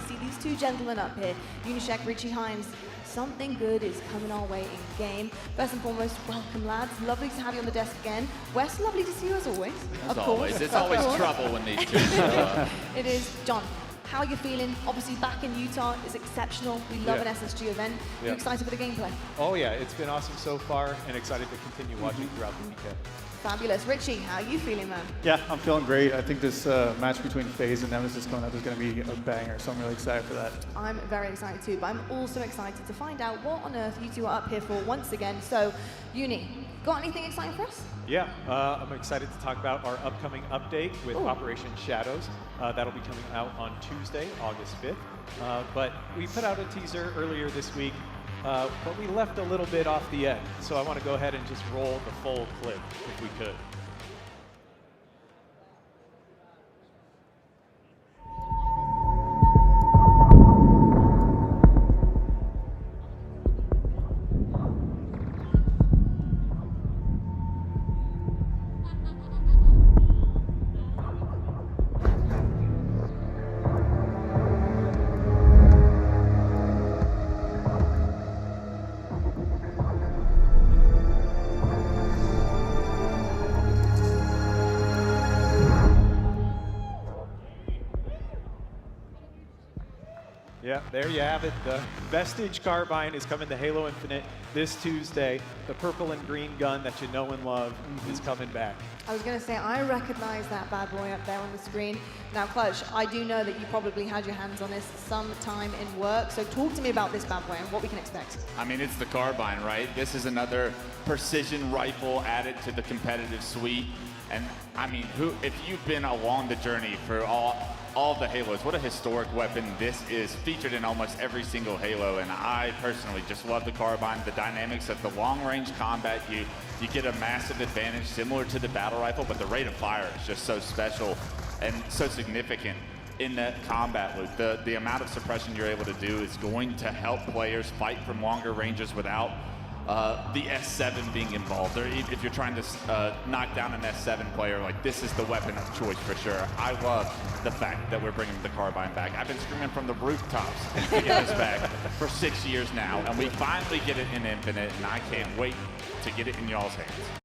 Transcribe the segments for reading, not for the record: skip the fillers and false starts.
see these two gentlemen up here, Unishek, Richie Himes. Something good is coming our way in game. First and foremost, welcome lads. Lovely to have you on the desk again. Wes, lovely to see you as always. As always. It's always trouble when these two show up. It is. John, how are you feeling? Obviously back in Utah is exceptional. We love an SSG event. Are you excited for the gameplay? Oh yeah, it's been awesome so far and excited to continue watching throughout the weekend. Fabulous. Richie, how are you feeling, man? Yeah, I'm feeling great. I think this match between FaZe and Nemesis coming up is going to be a banger, so I'm really excited for that. I'm very excited too, but I'm also excited to find out what on earth you two are up here for once again. So, Uni, got anything exciting for us? Yeah, I'm excited to talk about our upcoming update with Operation Shadows. That'll be coming out on Tuesday, August 5th. But we put out a teaser earlier this week, but we left a little bit off the end. So I want to go ahead and just roll the full clip if we could. Yeah, there you have it. The Vestige Carbine is coming to Halo Infinite this Tuesday. The purple and green gun that you know and love is coming back. I was going to say, I recognize that bad boy up there on the screen. Now, Clutch, I do know that you probably had your hands on this sometime in work, so talk to me about this bad boy and what we can expect. I mean, it's the Carbine, right? This is another precision rifle added to the competitive suite. And I mean, if you've been along the journey for all the Halos, what a historic weapon this is, featured in almost every single Halo. And I personally just love the Carbine, the dynamics of the long-range combat. You get a massive advantage similar to the battle rifle, but the rate of fire is just so special and so significant in that combat loop. The amount of suppression you're able to do is going to help players fight from longer ranges without the S7 being involved. Or if you're trying to knock down an S7 player, like, this is the weapon of choice for sure. I love the fact that we're bringing the Carbine back. I've been screaming from the rooftops to get this back for 6 years now, and we finally get it in Infinite, and I can't wait to get it in y'all's hands.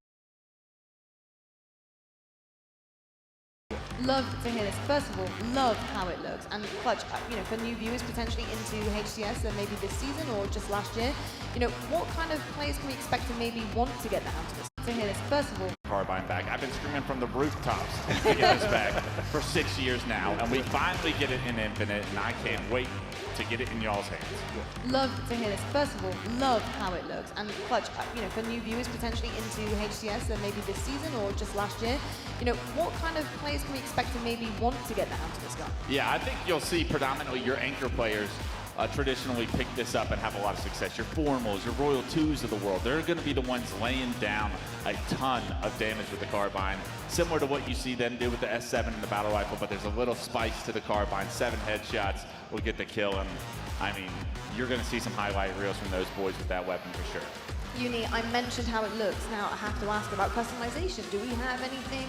Love to hear this. First of all, love how it looks. And Clutch, you know, for new viewers potentially into HCS, and maybe this season or just last year, you know, what kind of players can we expect to maybe want to get their hands on this? To hear this. First of all, Carbine back. I've been screaming from the rooftops to get this back for 6 years now, and we finally get it in Infinite, and I can't wait to get it in y'all's hands. Love to hear this. First of all, love how it looks. And Clutch, you know, for new viewers potentially into HCS, and maybe this season or just last year, you know, what kind of players can we expect to maybe want to get their hands on this gun? Yeah, I think you'll see predominantly your anchor players traditionally pick this up and have a lot of success. Your Formals, your Royal 2s of the world, they're going to be the ones laying down a ton of damage with the Carbine, similar to what you see them do with the S7 and the battle rifle, but there's a little spice to the Carbine. 7 headshots will get the kill, and I mean, you're going to see some highlight reels from those boys with that weapon for sure. Uni, I mentioned how it looks. Now I have to ask about customization. Do we have anything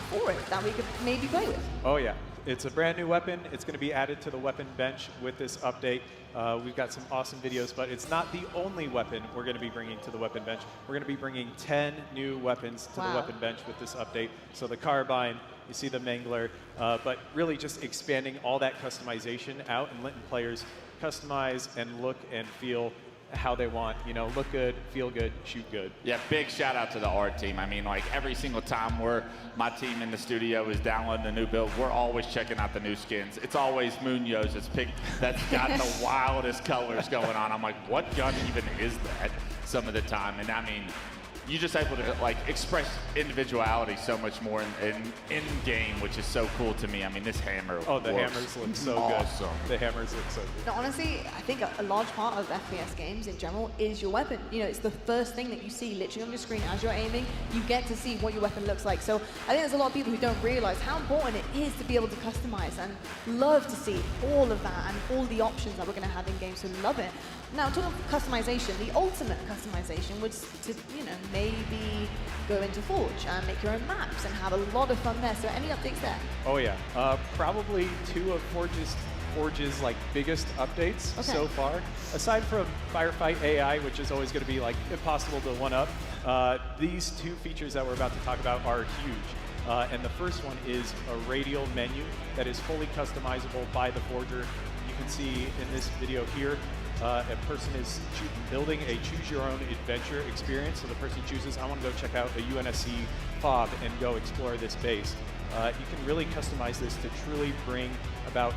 for it that we could maybe play with? Oh yeah, it's a brand new weapon. It's going to be added to the weapon bench with this update. We've got some awesome videos, but it's not the only weapon we're going to be bringing to the weapon bench. We're going to be bringing 10 new weapons to the weapon bench with this update. So the Carbine, you see the Mangler, but really just expanding all that customization out and letting players customize and look and feel how they want, you know, look good, feel good, shoot good. Yeah, big shout out to the art team. I mean, like, every single time my team in the studio is downloading a new build, we're always checking out the new skins. It's always Munoz that's picked, that's got the wildest colors going on. I'm like, what gun even is that some of the time? And I mean, you're just able to, like, express individuality so much more in game, which is so cool to me. I mean, this hammer hammers look so awesome. good. The hammers look so good. No, honestly, I think a large part of FPS games in general is your weapon. You know, it's the first thing that you see literally on your screen as you're aiming. You get to see what your weapon looks like. So I think there's a lot of people who don't realize how important it is to be able to customize, and love to see all of that and all the options that we're going to have in games. So love it. Now, talking of customization, the ultimate customization would, you know, maybe go into Forge and make your own maps and have a lot of fun there. So any updates there? Oh yeah, probably 2 of Forge's Forge's like biggest updates so far. Aside from Firefight AI, which is always going to be like impossible to one up, these two features that we're about to talk about are huge. And the first one is a radial menu that is fully customizable by the Forger. You can see in this video here, a person is building a choose-your-own adventure experience. So the person chooses, I want to go check out a UNSC FOB and go explore this base. You can really customize this to truly bring about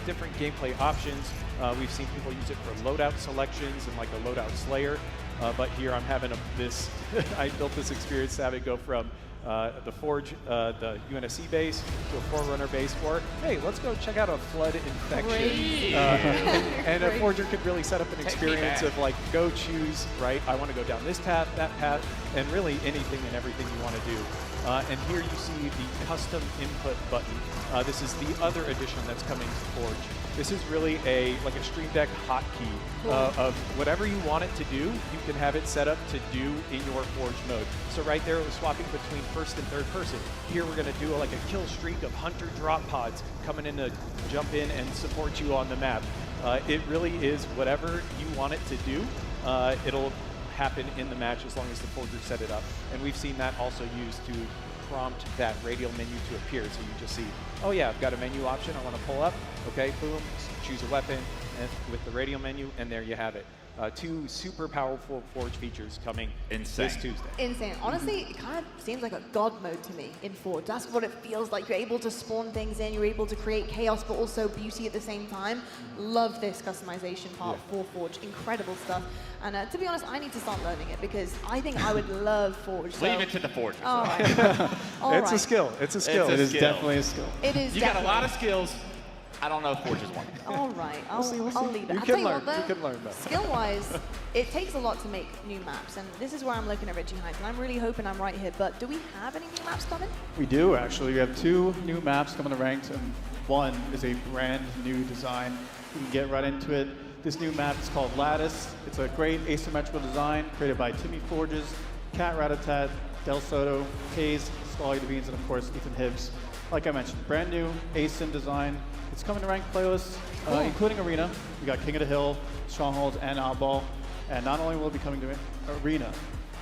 different gameplay options. We've seen people use it for loadout selections and like a loadout slayer. But here I'm having this, I built this experience to have it go from the Forge, the UNSC base to a Forerunner base, or hey, let's go check out a flood infection. And a Forger could really set up an experience of like, go choose, right? I want to go down this path, that path, and really anything and everything you want to do. And here you see the custom input button. This is the other addition that's coming to Forge. This is really like a Stream Deck hotkey of whatever you want it to do, you can have it set up to do in your Forge mode. So right there, it was swapping between first and third person. Here we're going to do like a kill streak of hunter drop pods coming in to jump in and support you on the map. It really is whatever you want it to do. It'll happen in the match as long as the Forger set it up. And we've seen that also used to prompt that radial menu to appear. So you just see, oh yeah, I've got a menu option I want to pull up. Okay, boom, choose a weapon and with the radial menu, and there you have it. Two super powerful Forge features coming this Tuesday. Insane. Honestly, it kind of seems like a god mode to me in Forge. That's what it feels like. You're able to spawn things in, you're able to create chaos, but also beauty at the same time. Love this customization part for Forge. Incredible stuff. And to be honest, I need to start learning it because I think I would love Forge. Leave it to the Forge. All right. It's a skill. It's a skill. It is definitely a skill. It is. You got a lot of skills. I don't know if Forge is one. All right, I'll leave it. You I'll can tell you learn. what, though, You can learn that. Skill-wise, it takes a lot to make new maps, and this is where I'm looking at Richie Hines, and I'm really hoping I'm right here. But do we have any new maps coming? We do, actually. We have 2 new maps coming to ranked, and one is a brand new design. We can get right into it. This new map is called Lattice. It's a great asymmetrical design created by Timmy Forges, Cat Ratatat, Del Soto, Hayes, Scully Devines, and of course Ethan Hibbs. Like I mentioned, brand new asym design. It's coming to ranked playlists, including Arena. We got King of the Hill, Strongholds, and Oddball. And not only will it be coming to Arena,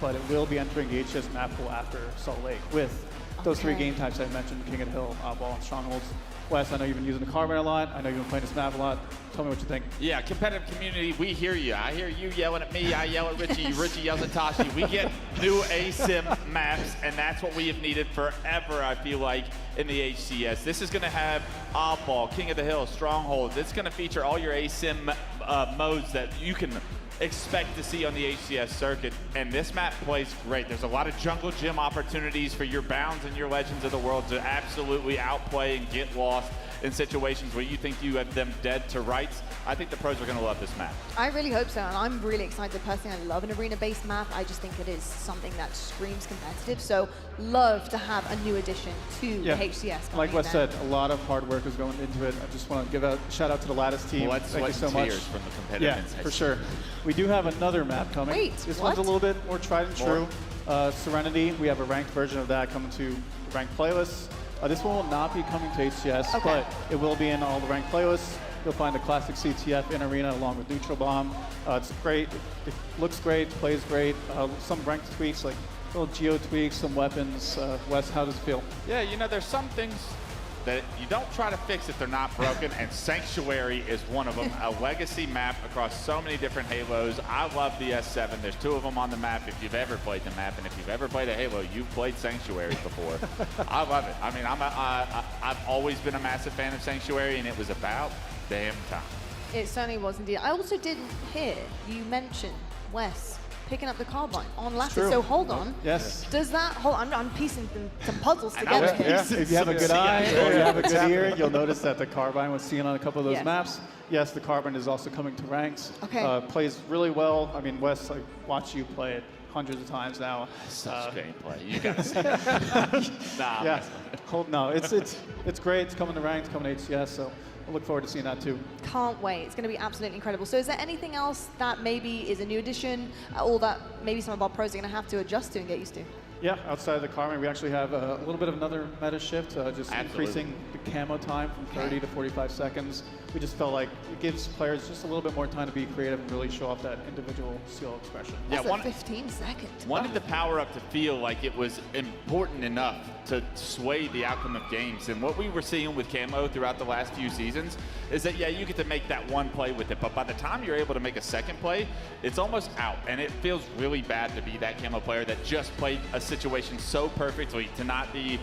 but it will be entering the HCS map pool after Salt Lake with those 3 game types I mentioned, King of the Hill, Oddball, and Strongholds. Wes, I know you've been using the Carbine a lot. I know you've been playing this map a lot. Tell me what you think. Yeah, competitive community, we hear you. I hear you yelling at me. I yell at Richie. Richie yells at Tashi. We get new asym maps, and that's what we have needed forever, I feel like, in the HCS. This is going to have Oddball, King of the Hill, Strongholds. It's going to feature all your asym modes that you can expect to see on the HCS circuit, and this map plays great. There's a lot of jungle gym opportunities for your Bounds and your Legends of the World to absolutely outplay and get lost in situations where you think you have them dead to rights. I think the pros are going to love this map. I really hope so, and I'm really excited personally. I love an arena-based map. I just think it is something that screams competitive, so love to have a new addition to the HCS. Like Wes said, a lot of hard work is going into it. I just want to give a shout out to the Lattice team. Thank you so much. From the competitive for sure. We do have another map coming. Wait, this one's a little bit more tried and true. Serenity, we have a ranked version of that coming to the ranked playlists. This one will not be coming to HCS, but it will be in all the ranked playlists. You'll find the classic CTF in Arena along with Neutral Bomb. It's great. It looks great, plays great. Some ranked tweaks, like little geo tweaks, some weapons. Wes, how does it feel? Yeah, you know, there's some things that you don't try to fix if they're not broken, and Sanctuary is one of them. A legacy map across so many different Halos. I love the S7. There's 2 of them on the map. If you've ever played the map, and if you've ever played a Halo, you've played Sanctuary before. I love it. I mean, I've always been a massive fan of Sanctuary, and it was about damn time. It certainly was indeed. I also didn't hear you mention, Wes, picking up the Carbine on Lattice. So hold on. Yes. Does that hold? I'm piecing some puzzles together here. If you have a good eye or you have a good ear, you'll notice that the Carbine was seen on a couple of those maps. Yes, the Carbine is also coming to ranks. Plays really well. I mean, Wes, I watch you play it hundreds of times now. Such gameplay. You gotta see it. It's great. It's coming to ranks, coming to HCS. So I look forward to seeing that too. Can't wait. It's going to be absolutely incredible. So is there anything else that maybe is a new addition or that maybe some of our pros are going to have to adjust to and get used to? Yeah, outside of the Carbine, we actually have a little bit of another meta shift, just Absolutely. increasing the camo time from 30 to 45 seconds. We just felt like it gives players just a little bit more time to be creative and really show off that individual skill expression. Yeah, That's at 15 seconds. Wanted the power-up to feel like it was important enough to sway the outcome of games. And what we were seeing with camo throughout the last few seasons is that, yeah, you get to make that one play with it, but by the time you're able to make a second play, it's almost out. And it feels really bad to be that camo player that just played a situation so perfectly to not be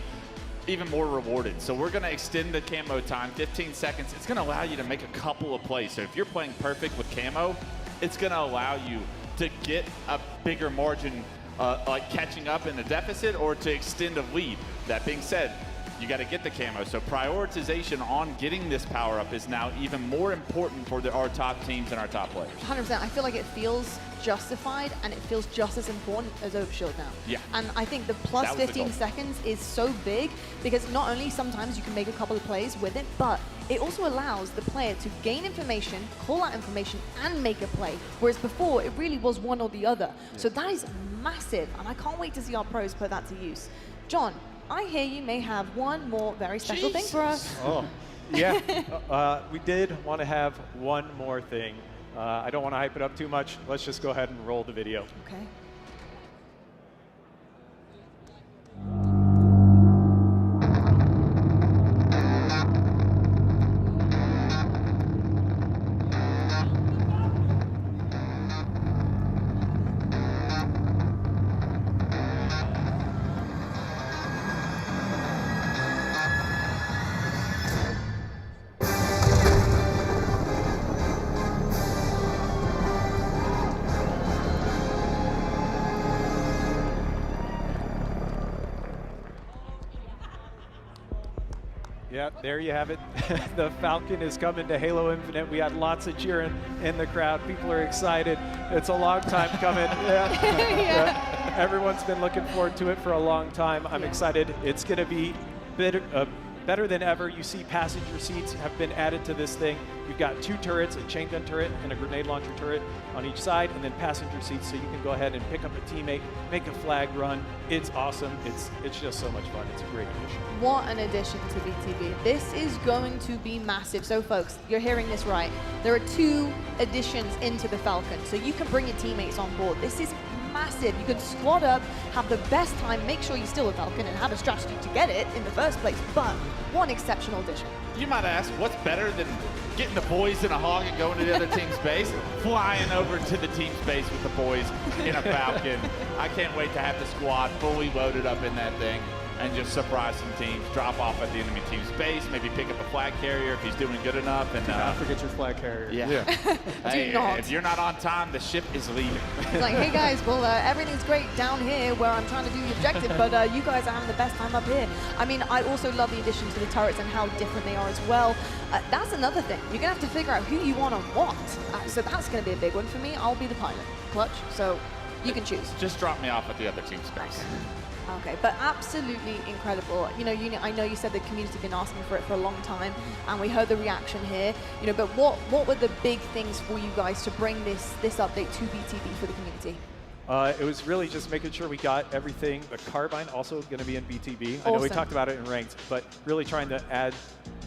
even more rewarded. So we're gonna extend the camo time, 15 seconds. It's gonna allow you to make a couple of plays. So if you're playing perfect with camo, it's gonna allow you to get a bigger margin, like catching up in the deficit or to extend a lead. That being said, you got to get the camo. So prioritization on getting this power up is now even more important for our top teams and our top players. 100%. I feel like it feels justified and it feels just as important as Overshield now. Yeah. And I think the plus That was the 15 goal. seconds is so big because not only sometimes you can make a couple of plays with it, but it also allows the player to gain information, call out information, and make a play. Whereas before, it really was one or the other. So that is massive, and I can't wait to see our pros put that to use. John, I hear you may have one more very special thing for us. Oh, yeah. We did want to have one more thing. I don't want to hype it up too much. Let's just go ahead and roll the video. Okay. Yeah, there you have it. The Falcon is coming to Halo Infinite. We had lots of cheering in the crowd. People are excited. It's a long time coming. Yeah. Everyone's been looking forward to it for a long time. I'm excited. It's going to be better than ever. You see passenger seats have been added to this thing. You've got 2 turrets, a chain gun turret and a grenade launcher turret on each side, and then passenger seats so you can go ahead and pick up a teammate, make a flag run. It's awesome. It's just so much fun. It's a great addition. What an addition to BTB. This is going to be massive. So folks, you're hearing this right. There are 2 additions into the Falcon, so you can bring your teammates on board. This is massive. You can squad up, have the best time, make sure you steal a Falcon and have a strategy to get it in the first place, but one exceptional addition. You might ask, what's better than getting the boys in a hog and going to the other team's base? Flying over to the team's base with the boys in a Falcon. I can't wait to have the squad fully loaded up in that thing and just surprise some teams, drop off at the enemy team's base, maybe pick up a flag carrier if he's doing good enough. And Do not forget your flag carrier. yeah. Hey, not. if you're not on time, the ship is leaving. It's like, hey guys, well, everything's great down here where I'm trying to do the objective, but you guys are having the best time up here. I mean, I also love the addition to the turrets and how different they are as well. That's another thing. You're going to have to figure out who you want and what. So that's going to be a big one for me. I'll be the pilot. Clutch, so you can choose. Just drop me off at the other team's base. Okay, but absolutely incredible. You know, I know you said the community have been asking for it for a long time, and we heard the reaction here. You know, but what were the big things for you guys to bring this update to BTB for the community? It was really just making sure we got everything. The Carbine also going to be in BTB. I know we Awesome. talked about it in ranked, but really trying to add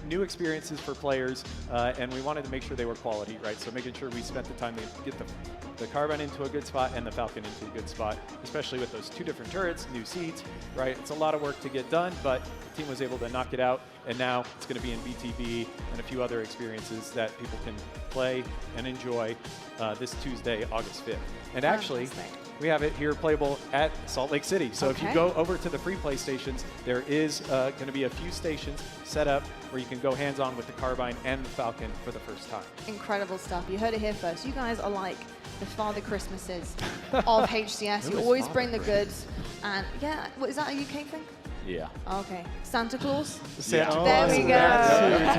new experiences for players, and we wanted to make sure they were quality, right? So making sure we spent the time to get the Carbine into a good spot and the Falcon into a good spot, especially with those 2 different turrets, new seats, right? It's a lot of work to get done, but the team was able to knock it out, and now it's going to be in BTB and a few other experiences that people can play and enjoy this Tuesday, August 5th. And actually, Fantastic. we have it here playable at Salt Lake City. So if you Okay. go over to the free play stations, there is going to be a few stations set up where you can go hands-on with the Carbine and the Falcon for the first time. Incredible stuff. You heard it here first. You guys are like the Father Christmases of HCS. You always bring the goods. And yeah, what, is that a UK thing? Yeah. Okay. Santa Claus? Santa There Claus. we go. That's who you're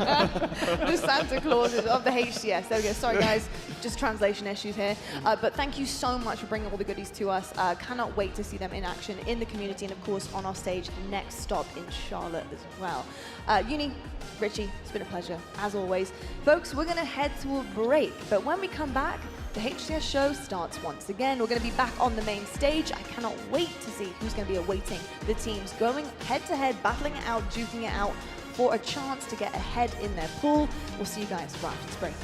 talking about. The Santa Clauses of the HCS. There we go. Sorry, guys. Just translation issues here. But thank you so much for bringing all the goodies to us. Cannot wait to see them in action in the community and, of course, on our stage next stop in Charlotte as well. Uni, Richie, it's been a pleasure, as always. Folks, we're going to head to a break. But when we come back, the HCS show starts once again. We're going to be back on the main stage. I cannot wait to see who's going to be awaiting the teams going head-to-head, battling it out, duking it out for a chance to get ahead in their pool. We'll see you guys right after this break.